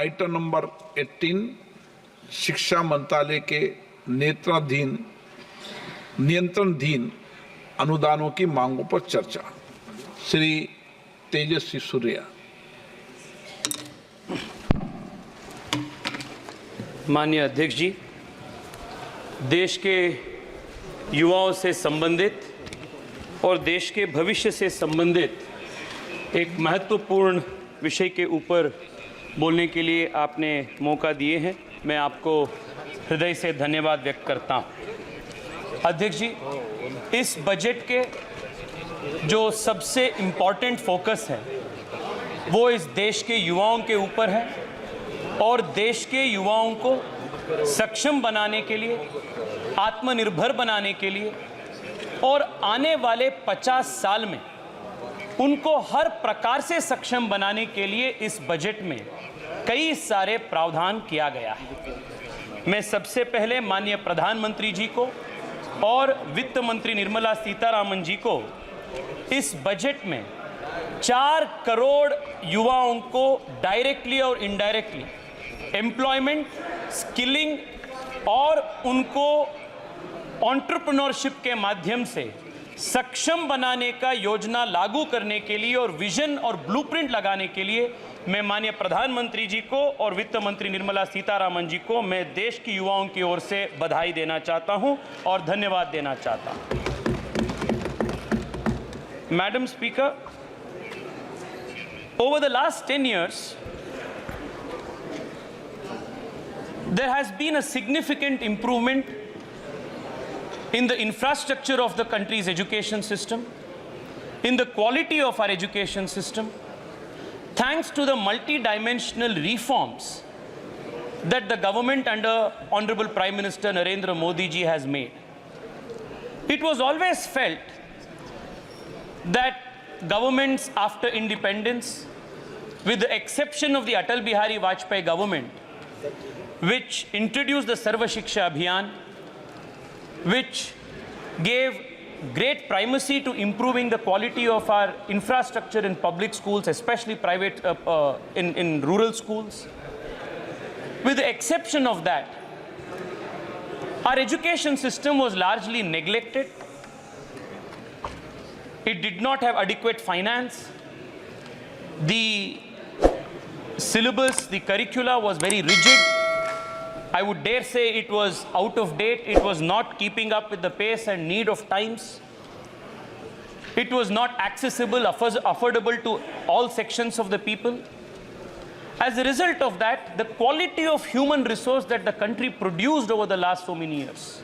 Item number 18 शिक्षा मंत्रालय के नियंत्रणाधीन अनुदानों की मांगों पर चर्चा। श्री तेजस्वी सूर्या। माननीय अध्यक्ष जी, देश के युवाओं से संबंधित और देश के भविष्य से संबंधित एक महत्वपूर्ण विषय के ऊपर बोलने के लिए आपने मौका दिए हैं। मैं आपको हृदय से धन्यवाद व्यक्त करता हूं। अध्यक्ष जी, इस बजट के जो सबसे इम्पॉर्टेंट फोकस है वो इस देश के युवाओं के ऊपर है और देश के युवाओं को सक्षम बनाने के लिए, आत्मनिर्भर बनाने के लिए और आने वाले 50 साल में उनको हर प्रकार से सक्षम बनाने के लिए इस बजट में कई सारे प्रावधान किया गया है। मैं सबसे पहले माननीय प्रधानमंत्री जी को और वित्त मंत्री निर्मला सीतारामन जी को इस बजट में 4 करोड़ युवाओं को डायरेक्टली और इनडायरेक्टली एम्प्लॉयमेंट, स्किलिंग और उनको एंटरप्रेन्योरशिप के माध्यम से सक्षम बनाने का योजना लागू करने के लिए और विजन और ब्लूप्रिंट लगाने के लिए मैं माननीय प्रधानमंत्री जी को और वित्त मंत्री निर्मला सीतारामन जी को मैं देश की युवाओं की ओर से बधाई देना चाहता हूं और धन्यवाद देना चाहता हूं। Madam speaker, over the last 10 years there has been a significant improvement in the infrastructure of the country's education system, in the quality of our education system, thanks to the multi-dimensional reforms that the government under Honorable Prime Minister Narendra Modi ji has made. It was always felt that governments after independence, with the exception of the Atal Bihari Vajpayee government, which introduced the Sarva Shiksha Abhiyan, which gave great primacy to improving the quality of our infrastructure in public schools, especially private in rural schools. With the exception of that, our education system was largely neglected. It did not have adequate finance. The syllabus, the curricula was very rigid. I would dare say it was out of date. It was not keeping up with the pace and need of times. It was not accessible, affordable to all sections of the people. As a result of that, the quality of human resource that the country produced over the last so many years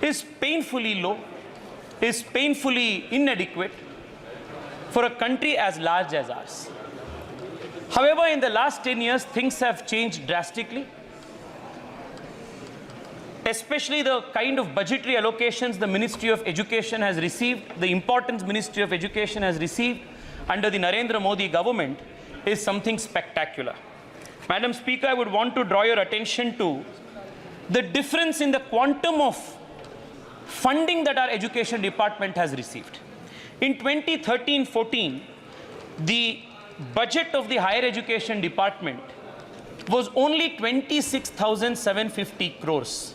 is painfully low, is painfully inadequate for a country as large as ours. However, in the last 10 years, things have changed drastically, especially the kind of budgetary allocations the Ministry of Education has received, the importance Ministry of Education has received under the Narendra Modi government is something spectacular. Madam Speaker, I would want to draw your attention to the difference in the quantum of funding that our education department has received. In 2013-14, the budget of the higher education department was only 26,750 crores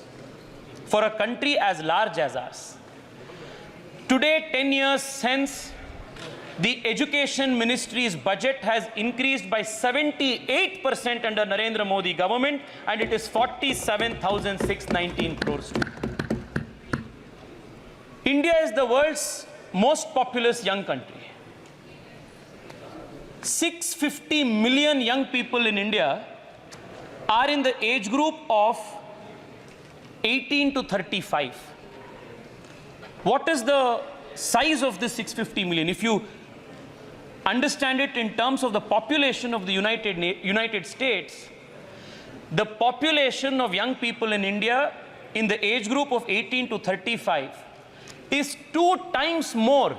for a country as large as ours. Today, 10 years since, the education ministry's budget has increased by 78% under Narendra Modi government, and it is 47,619 crores. India is the world's most populous young country. 650 million young people in India are in the age group of 18 to 35. What is the size of this 650 million? If you understand it in terms of the population of the United States, the population of young people in India in the age group of 18 to 35 is 2 times more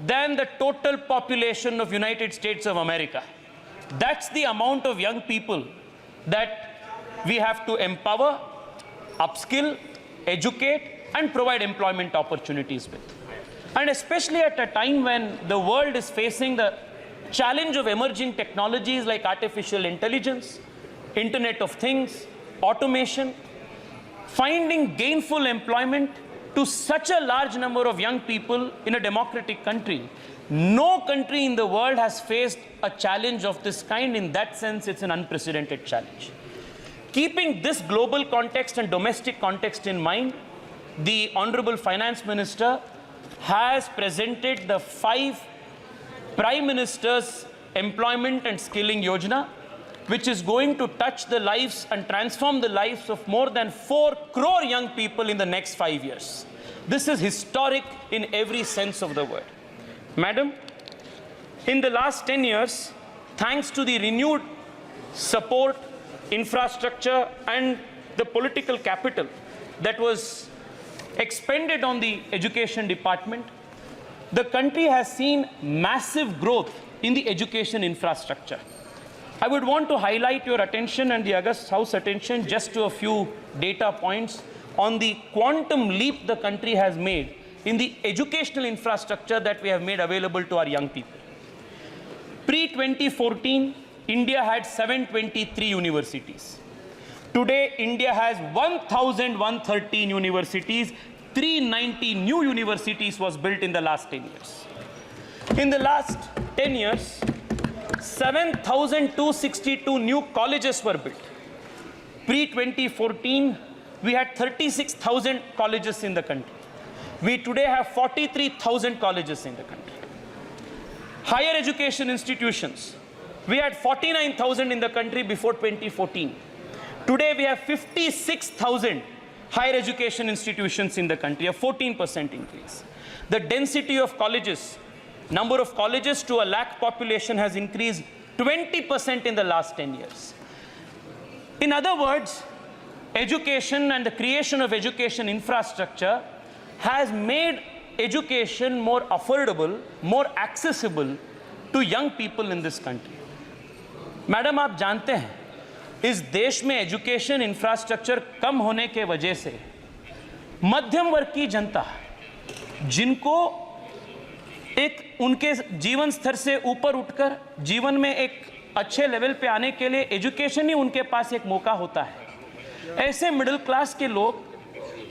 than the total population of United States of America. That's the amount of young people that we have to empower, upskill, educate, and provide employment opportunities with. And especially at a time when the world is facing the challenge of emerging technologies like artificial intelligence, Internet of Things, automation, finding gainful employment to such a large number of young people in a democratic country. No country in the world has faced a challenge of this kind. In that sense, it's an unprecedented challenge. Keeping this global context and domestic context in mind, the Honorable Finance Minister has presented the 5 Prime Minister's Employment and Skilling Yojana, which is going to touch the lives and transform the lives of more than 4 crore young people in the next 5 years. This is historic in every sense of the word. Madam, in the last 10 years, thanks to the renewed support, infrastructure, and the political capital that was expended on the education department, the country has seen massive growth in the education infrastructure. I would want to highlight your attention and the August House attention just to a few data points on the quantum leap the country has made in the educational infrastructure that we have made available to our young people. Pre-2014, India had 723 universities. Today, India has 1,113 universities. 390 new universities was built in the last 10 years. In the last 10 years, 7,262 new colleges were built. Pre-2014, we had 36,000 colleges in the country. We today have 43,000 colleges in the country. Higher education institutions, we had 49,000 in the country before 2014. Today we have 56,000 higher education institutions in the country, a 14% increase. The density of colleges, number of colleges to a lakh population has increased 20% in the last 10 years. In other words, education and the creation of education infrastructure has made education more affordable, more accessible to young people in this country. Madam, आप जानते हैं, इस देश में education infrastructure कम होने के वजह से मध्यम वर्ग की जनता, जिनको एक उनके जीवन स्तर से ऊपर उठकर जीवन में एक अच्छे लेवल पे आने के लिए एजुकेशन ही उनके पास एक मौका होता है, ऐसे मिडिल क्लास के लोग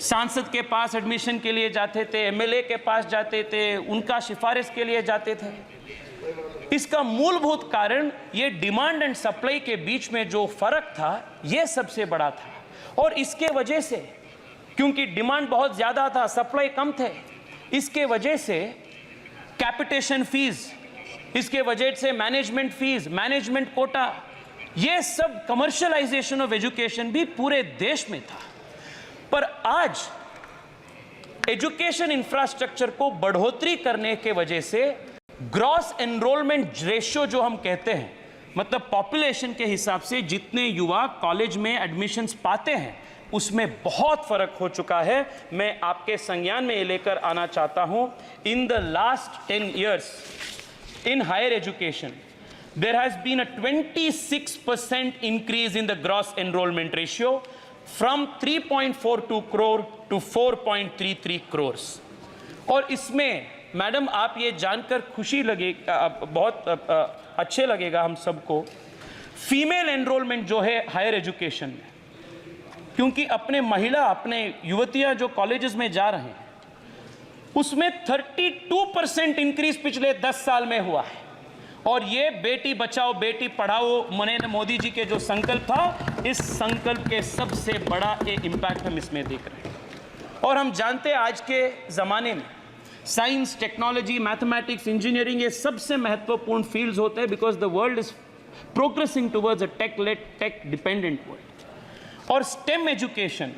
सांसद के पास एडमिशन के लिए जाते थे, एमएलए के पास जाते थे, उनका सिफारिश के लिए जाते थे। इसका मूलभूत कारण ये डिमांड एंड सप्लाई के बीच में जो फर्क था, ये सबसे बड़ा था। और इसके वजह से, क्योंकि डिमांड बहुत ज़्यादा था, सप्लाई कम थे, इसके वजह से कैपिटेशन फीस, इसके वजह से मैनेजमेंट फीस, मैनेजमेंट कोटा, ये सब कमर्शियलाइजेशन ऑफ एजुकेशन भी पूरे देश में था। पर आज एजुकेशन इंफ्रास्ट्रक्चर को बढ़ोतरी करने के वजह से ग्रॉस एनरोलमेंट रेशियो जो हम कहते हैं, मतलब पॉपुलेशन के हिसाब से जितने युवा कॉलेज में एडमिशन्स पाते हैं, उसमें बहुत फर्क हो चुका है। मैं आपके संज्ञान में ये लेकर आना चाहता हूं, in the last 10 years in higher education there has been a 26% increase in the gross enrollment ratio from 3.42 crore to 4.33 crores। और इसमें मैडम, आप ये जानकर खुशी लगेगा, बहुत अच्छे लगेगा हम सबको, फीमेल एनरोलमेंट जो है हायर एजुकेशन में, क्योंकि अपने महिला, अपने युवतियां जो कॉलेजेस में जा रहे हैं, उसमें 32% इंक्रीज पिछले 10 साल में हुआ है। और ये बेटी बचाओ बेटी पढ़ाओ नरेंद्र मोदी जी के जो संकल्प था, इस संकल्प के सबसे बड़ा एक इम्पैक्ट हम इसमें देख रहे हैं। और हम जानते हैं आज के ज़माने में साइंस, टेक्नोलॉजी, मैथमेटिक्स, इंजीनियरिंग, ये सबसे महत्वपूर्ण फील्ड्स होते हैं, because the world is progressing towards a tech dependent world. और स्टेम एजुकेशन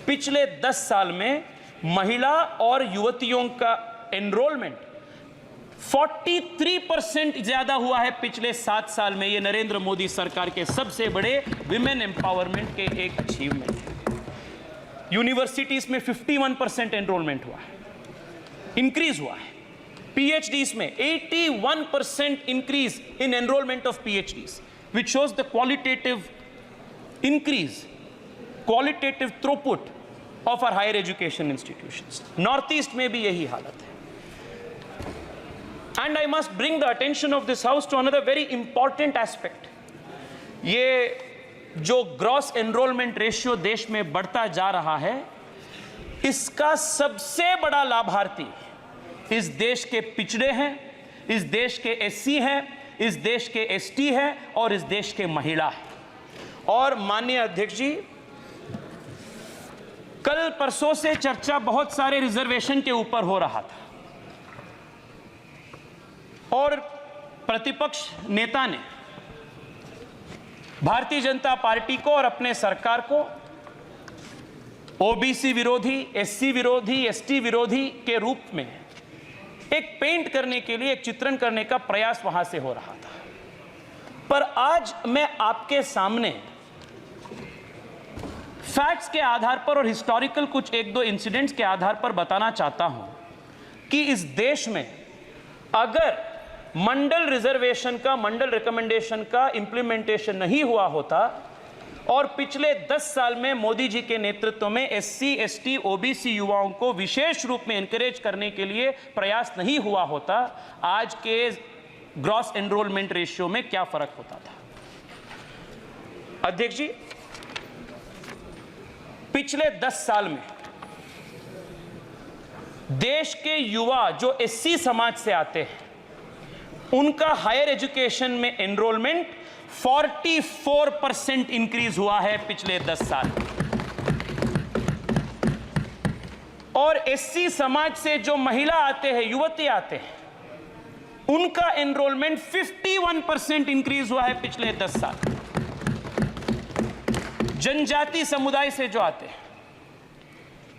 पिछले 10 साल में महिला और युवतियों का एनरोलमेंट 43% ज़्यादा हुआ है पिछले 7 साल में। ये नरेंद्र मोदी सरकार के सबसे बड़े विमेन एम्पावरमेंट के एक अचीवमेंट है। यूनिवर्सिटीज़ में 51% एनरोलमेंट हुआ है, इंक्रीज हुआ है। PhDs में 81% increase in enrolment of PhDs, which shows the qualitative increase, qualitative throughput of our higher education institutions. North east में भी यही हालत है। And I must bring the attention of this house to another very important aspect. ये जो gross enrolment ratio देश में बढ़ता जा रहा है, इसका सबसे बड़ा लाभार्थी इस देश के पिछड़े हैं, इस देश के एससी हैं, इस देश के एसटी हैं और इस देश के महिला हैं। और माननीय अध्यक्ष जी, कल परसों से चर्चा बहुत सारे रिजर्वेशन के ऊपर हो रहा था और प्रतिपक्ष नेता ने भारतीय जनता पार्टी को और अपने सरकार को ओबीसी विरोधी, एससी विरोधी, एसटी विरोधी के रूप में एक पेंट करने के लिए, एक चित्रण करने का प्रयास वहां से हो रहा था। पर आज मैं आपके सामने फैक्ट्स के आधार पर और हिस्टोरिकल कुछ एक दो इंसिडेंट्स के आधार पर बताना चाहता हूं कि इस देश में अगर मंडल रिजर्वेशन का, मंडल रिकमेंडेशन का इंप्लीमेंटेशन नहीं हुआ होता और पिछले 10 साल में मोदी जी के नेतृत्व में एससी, एसटी, ओबीसी युवाओं को विशेष रूप में एनकरेज करने के लिए प्रयास नहीं हुआ होता, आज के ग्रॉस एनरोलमेंट रेशियो में क्या फर्क होता था। अध्यक्ष जी, पिछले 10 साल में देश के युवा जो एससी समाज से आते हैं, उनका हायर एजुकेशन में एनरोलमेंट 44% इंक्रीज हुआ है पिछले 10 साल में। और एससी समाज से जो महिला आते हैं, युवती आते हैं, उनका एनरोलमेंट 51% इंक्रीज हुआ है पिछले 10 साल। जनजाति समुदाय से जो आते हैं,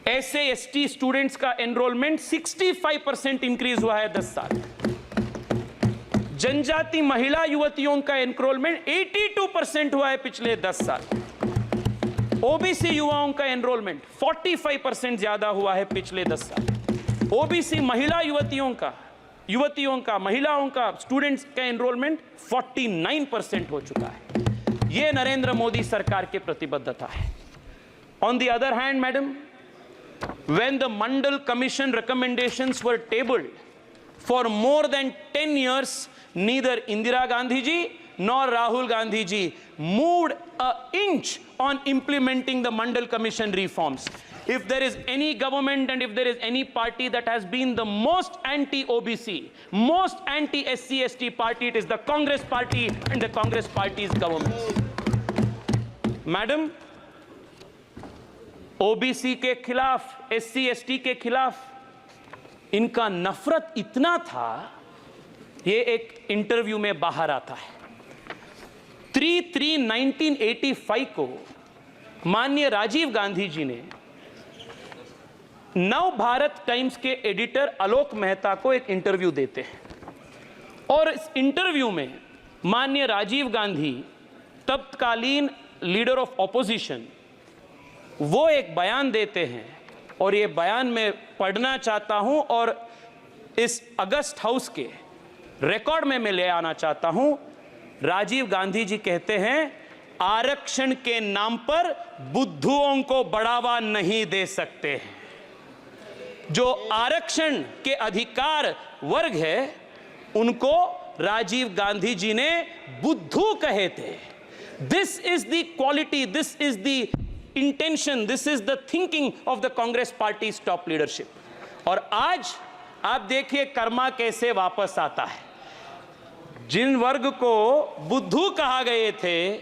ऐसे एसटी स्टूडेंट्स का एनरोलमेंट 65% इंक्रीज हुआ है 10 साल। जनजाति महिला युवतियों का एनरोलमेंट 82% हुआ है पिछले 10 साल। ओबीसी युवाओं का एनरोलमेंट 45% ज्यादा हुआ है पिछले 10 साल। ओबीसी महिला युवतियों का, महिलाओं का, स्टूडेंट्स का एनरोलमेंट 49% हो चुका है। यह नरेंद्र मोदी सरकार की प्रतिबद्धता है। On the other hand, madam, when the Mandal Commission recommendations were tabled for more than 10 years, neither Indira Gandhi ji nor Rahul Gandhi ji moved an inch on implementing the Mandal Commission reforms. If there is any government and if there is any party that has been the most anti-OBC, most anti-SC, ST party, it is the Congress party and the Congress party's government. Madam, OBC के खिलाफ, SC, ST के खिलाफ इनका नफरत इतना था, ये एक इंटरव्यू में बाहर आता है। 3/3/1985 को माननीय राजीव गांधी जी ने नव भारत टाइम्स के एडिटर आलोक मेहता को एक इंटरव्यू देते हैं और इस इंटरव्यू में माननीय राजीव गांधी, तत्कालीन लीडर ऑफ ऑपोजिशन, वो एक बयान देते हैं और ये बयान मैं पढ़ना चाहता हूं और इस अगस्त हाउस के रिकॉर्ड में मैं ले आना चाहता हूं। राजीव गांधी जी कहते हैं, आरक्षण के नाम पर बुद्धुओं को बढ़ावा नहीं दे सकते हैं। जो आरक्षण के अधिकार वर्ग है, उनको राजीव गांधी जी ने बुद्धू कहे थे। This is the quality, this is the intention, this is the thinking of the Congress party top leadership. और आज आप देखिए कर्मा कैसे वापस आता है। जिन वर्ग को बुद्धू कहा गए थे,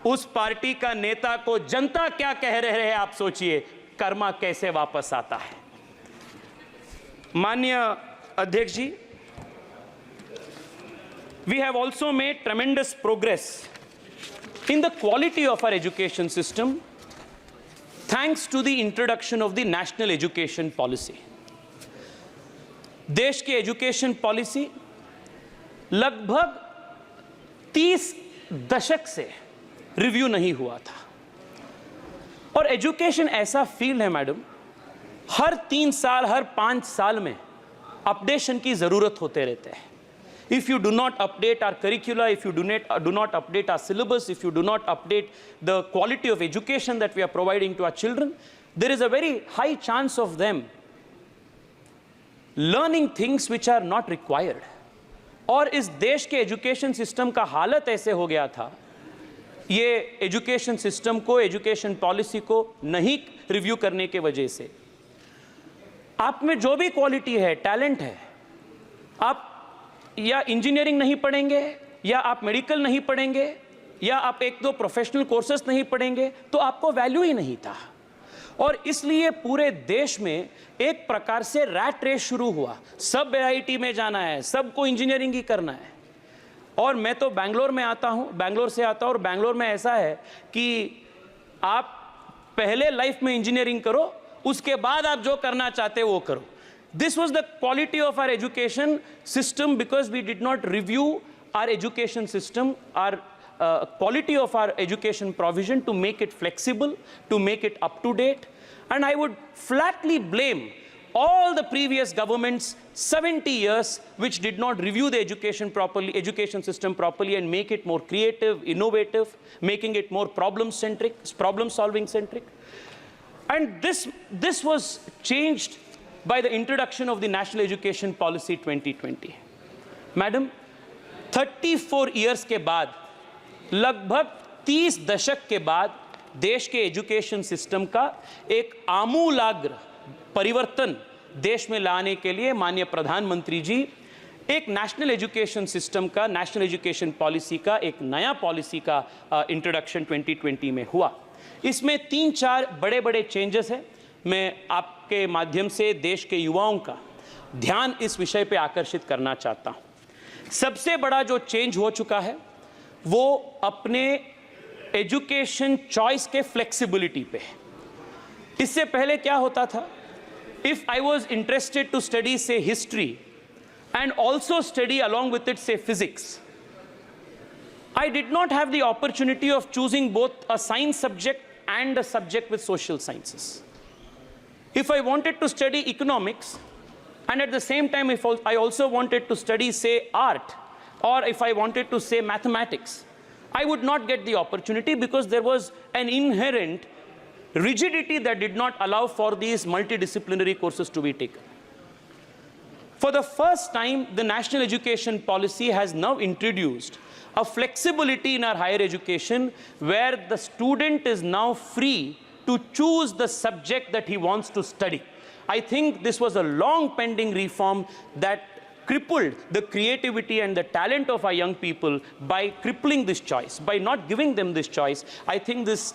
उस पार्टी का नेता को जनता क्या कह रहे हैं, आप सोचिए, कर्मा कैसे वापस आता है। माननीय अध्यक्ष जी, we have also made tremendous progress in the quality of our education system thanks to the introduction of the national education policy. देश की एजुकेशन पॉलिसी लगभग 30 दशक से रिव्यू नहीं हुआ था। और एजुकेशन ऐसा फील्ड है मैडम, हर 3 साल, हर 5 साल में अपडेशन की जरूरत होते रहते हैं। If you do not update our curricula, if you do not update our syllabus, if you do not update the quality of education that we are providing to our children, there is a very high chance of them learning things which are not required. और इस देश के education system का हालत ऐसे हो गया था, ये एजुकेशन सिस्टम को, एजुकेशन पॉलिसी को नहीं रिव्यू करने के वजह से आप में जो भी क्वालिटी है, टैलेंट है, आप या इंजीनियरिंग नहीं पढ़ेंगे, या आप मेडिकल नहीं पढ़ेंगे, या आप एक दो प्रोफेशनल कोर्सेज नहीं पढ़ेंगे, तो आपको वैल्यू ही नहीं था। और इसलिए पूरे देश में एक प्रकार से रैट रेस शुरू हुआ। सब आईआईटी में जाना है, सबको इंजीनियरिंग ही करना है। और मैं तो बैंगलोर में आता हूँ, बैंगलोर से आता हूँ, और बैंगलोर में ऐसा है कि आप पहले लाइफ में इंजीनियरिंग करो, उसके बाद आप जो करना चाहते हो वो करो। This was the quality of our education system because we did not review our education system, our quality of our education provision to make it flexible, to make it up to date. And I would flatly blame all the previous governments, 70 years, which did not review the education system properly and make it more creative, innovative, making it more problem-centric, problem-solving centric. And this was changed by the introduction of the National Education Policy 2020. Madam, 34 years के बाद, लगभग 30 दशक के बाद देश के education system का एक आमूलाग्र परिवर्तन देश में लाने के लिए माननीय प्रधानमंत्री जी एक नेशनल एजुकेशन सिस्टम का, नेशनल एजुकेशन पॉलिसी का, एक नया पॉलिसी का इंट्रोडक्शन 2020 में हुआ। इसमें 3-4 बड़े चेंजेस हैं। मैं आपके माध्यम से देश के युवाओं का ध्यान इस विषय पे आकर्षित करना चाहता हूं। सबसे बड़ा जो चेंज हो चुका है वो अपने एजुकेशन चॉइस के फ्लेक्सिबिलिटी पे। इससे पहले क्या होता था, if I was interested to study say history and also study along with it say physics, I did not have the opportunity of choosing both a science subject and a subject with social sciences. If I wanted to study economics, and at the same time if I also wanted to study, say, art, or if I wanted to say mathematics, I would not get the opportunity because there was an inherent rigidity that did not allow for these multidisciplinary courses to be taken. For the first time, the National Education Policy has now introduced a flexibility in our higher education where the student is now free to choose the subject that he wants to study. I think this was a long pending reform that crippled the creativity and the talent of our young people by crippling this choice, by not giving them this choice. I think this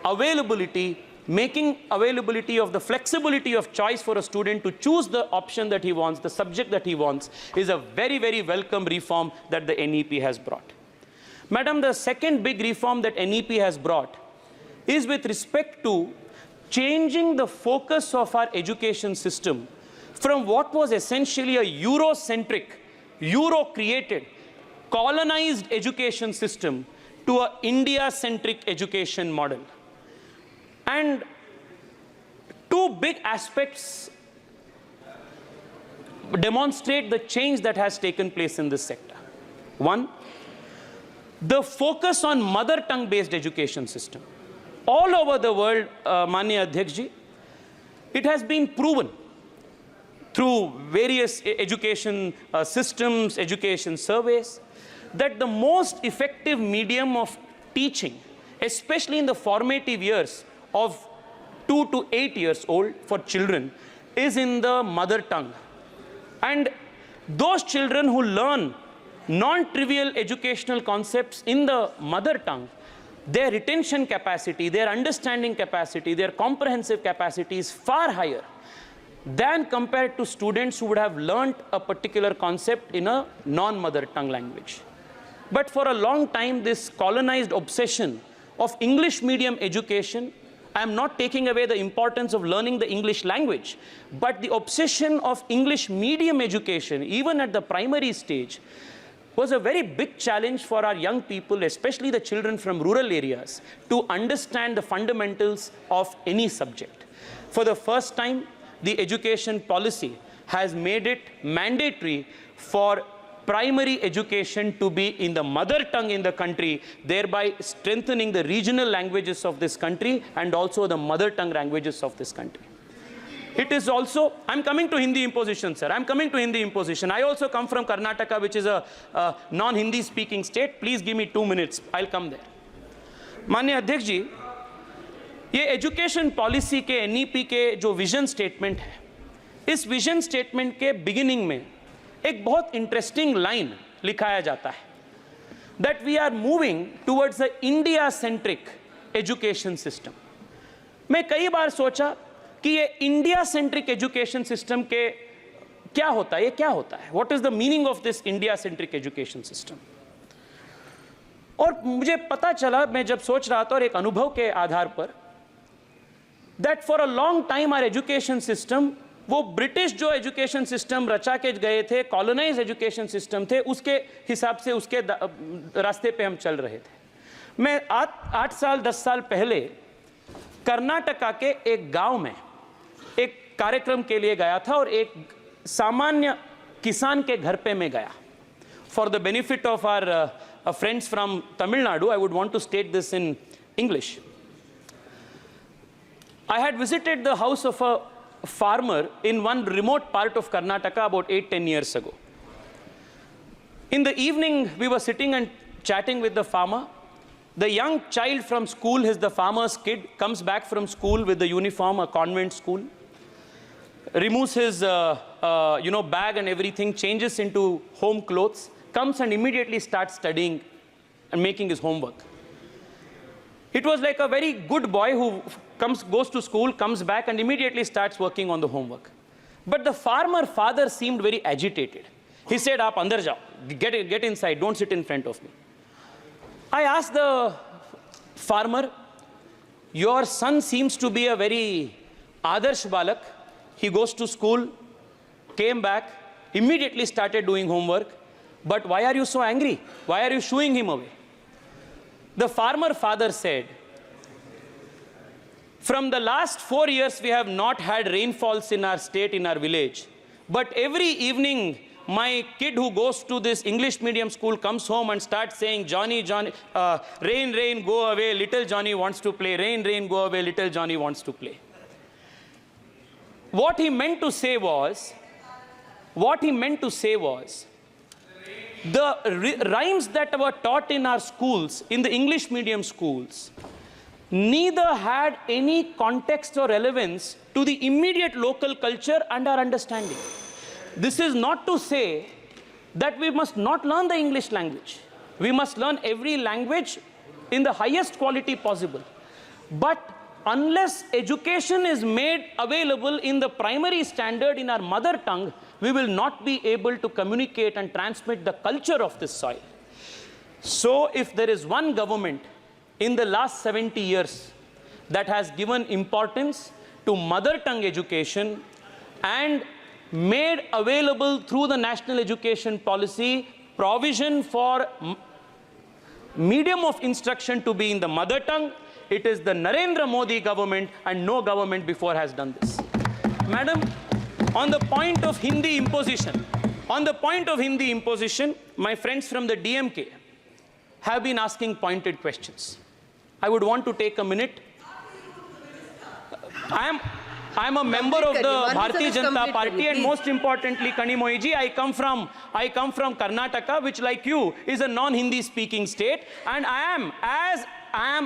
availability, making availability of the flexibility of choice for a student to choose the option that he wants, the subject that he wants, is a very welcome reform that the NEP has brought. Madam, the second big reform that NEP has brought is with respect to changing the focus of our education system from what was essentially a Eurocentric, Euro-created, colonized education system to an India-centric education model. And two big aspects demonstrate the change that has taken place in this sector. One, the focus on mother tongue based education system. All over the world, Manya Adhyaksh ji, it has been proven through various education systems, education surveys, that the most effective medium of teaching, especially in the formative years of 2 to 8 years old for children, is in the mother tongue. And those children who learn non-trivial educational concepts in the mother tongue, their retention capacity, their understanding capacity, their comprehensive capacity is far higher than compared to students who would have learnt a particular concept in a non-mother tongue language. But for a long time, this colonized obsession of English medium education, I am not taking away the importance of learning the English language, but the obsession of English medium education, even at the primary stage, was a very big challenge for our young people, especially the children from rural areas, to understand the fundamentals of any subject. For the first time, the education policy has made it mandatory for primary education to be in the mother tongue in the country, thereby strengthening the regional languages of this country and also the mother tongue languages of this country. It is also, I'm coming to Hindi imposition, sir. I'm coming to Hindi imposition. I also come from Karnataka, which is a non-Hindi speaking state. Please give me 2 minutes. I'll come there. माननीय अध्यक्ष जी, ये education policy के NEP के जो vision statement है, इस vision statement के beginning में एक बहुत इंटरेस्टिंग लाइन लिखाया जाता है, that we are moving towards a India centric education system. मैं कई बार सोचा कि ये इंडिया सेंट्रिक एजुकेशन सिस्टम के क्या होता है, ये क्या होता है, what is the meaning of this India centric education system. और मुझे पता चला, मैं जब सोच रहा था और एक अनुभव के आधार पर, that for a long time our education system, वो ब्रिटिश जो एजुकेशन सिस्टम रचा के गए थे, कॉलोनाइज एजुकेशन सिस्टम थे, उसके हिसाब से उसके रास्ते पे हम चल रहे थे। मैं 8 साल 10 साल पहले कर्नाटका के एक गांव में एक कार्यक्रम के लिए गया था और एक सामान्य किसान के घर पे मैं गया। For the benefit of our friends from Tamil Nadu, I would want to state this in English. I had visited the house of a farmer in one remote part of Karnataka about 8-10 years ago. In the evening, we were sitting and chatting with the farmer. The young child from school, the farmer's kid, comes back from school with the uniform, a convent school, removes his bag and everything, changes into home clothes, comes and immediately starts studying and making his homework. It was like a very good boy who goes to school, comes back and immediately starts working on the homework. But the farmer father seemed very agitated. He said, "Aap andar jao, get inside, don't sit in front of me." I asked the farmer, "Your son seems to be a very adarsh balak. He goes to school, came back, immediately started doing homework. But why are you so angry? Why are you shooing him away?" The farmer father said, "From the last 4 years, we have not had rainfalls in our state, in our village. But every evening, my kid who goes to this English medium school comes home and starts saying, 'Johnny, Johnny, rain, rain, go away, little Johnny wants to play. Rain, rain, go away, little Johnny wants to play.'" What he meant to say was, the rhymes that were taught in our schools, in the English medium schools, neither had any context or relevance to the immediate local culture and our understanding. This is not to say that we must not learn the English language. We must learn every language in the highest quality possible. But unless education is made available in the primary standard in our mother tongue, we will not be able to communicate and transmit the culture of this soil. So if there is one government in the last 70 years that has given importance to mother tongue education and made available through the national education policy provision for medium of instruction to be in the mother tongue, it is the Narendra Modi government, and no government before has done this. Madam, on the point of Hindi imposition, my friends from the DMK have been asking pointed questions. I would want to take a minute. I am a member of the Bharatiya Janata Party, and most importantly, Kanimoyi ji, I come from Karnataka, which, like you, is a non-Hindi speaking state, and I am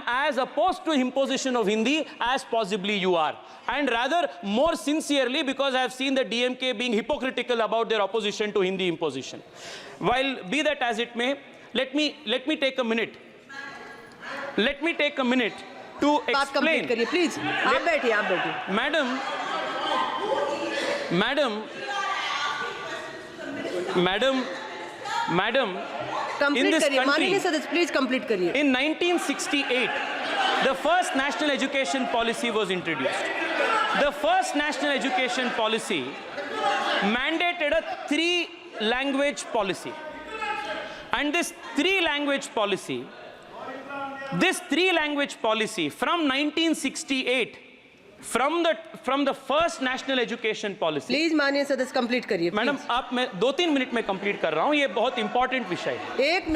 as opposed to imposition of Hindi as possibly you are, and rather more sincerely, because I have seen the DMK being hypocritical about their opposition to Hindi imposition. While be that as it may, let me take a minute. Let me take a minute to explain. Please, आप बैठिए. Madam, in this country, please complete करिए. In 1968, the first national education policy was introduced. The first national education policy mandated a 3-language policy. And this 3-language policy from 1968, from the first national education policy. Please माननीय सदस्य complete करिए. Madam, आप मैं 2-3 minute में complete कर रहा हूं, ये बहुत इंपॉर्टेंट विषय है. 1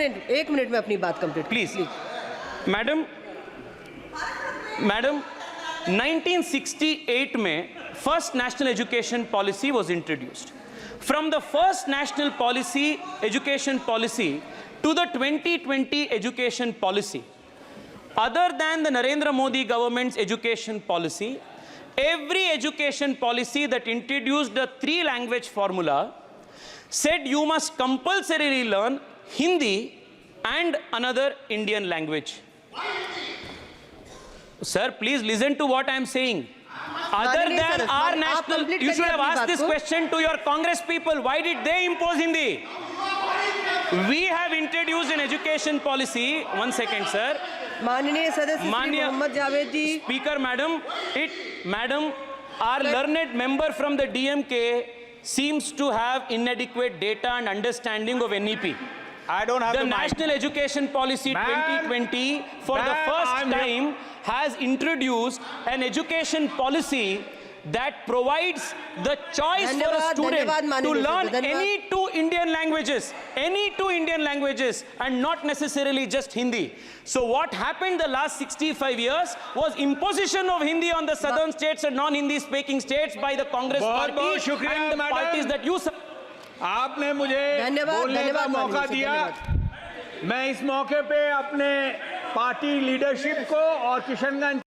मिनट में अपनी बात कंप्लीट प्लीज. मैडम, 1968 में first national education policy was introduced. From the first national policy, education policy, to the 2020 education policy, other than the Narendra Modi government's education policy, every education policy that introduced a 3-language formula said you must compulsorily learn Hindi and another Indian language. Sir, please listen to what I am saying. Other माननीय than सदस्य, our आप national, complete you should करिए have अपनी asked बात this को। question to your Congress people. Why did they impose Hindi? We have introduced an education policy. 1 second, sir. माननीय सदस्य श्री माननीय मोहम्मद जावेद जी, Speaker, madam, our learned member from the DMK seems to have inadequate data and understanding of NEP. I don't have The the mic. National Education Policy Ma'am, 2020 for the ma'am, first I'm time has introduced an education policy that provides the choice for a धन्यवाद, student धन्यवाद, to माननीय learn सदस्य, धन्यवाद। any two Indian languages and not necessarily just Hindi. So what happened the last 65 years was imposition of Hindi on the southern states and non-Hindi speaking states by the Congress बहुत party शुक्रिया, and the madam। parties that you आपने मुझे धन्यवाद, बोलने का धन्यवाद, मौका माननीय दिया। धन्यवाद। मैं इस मौके पे अपने पार्टी लीडरशिप को और किशनगंज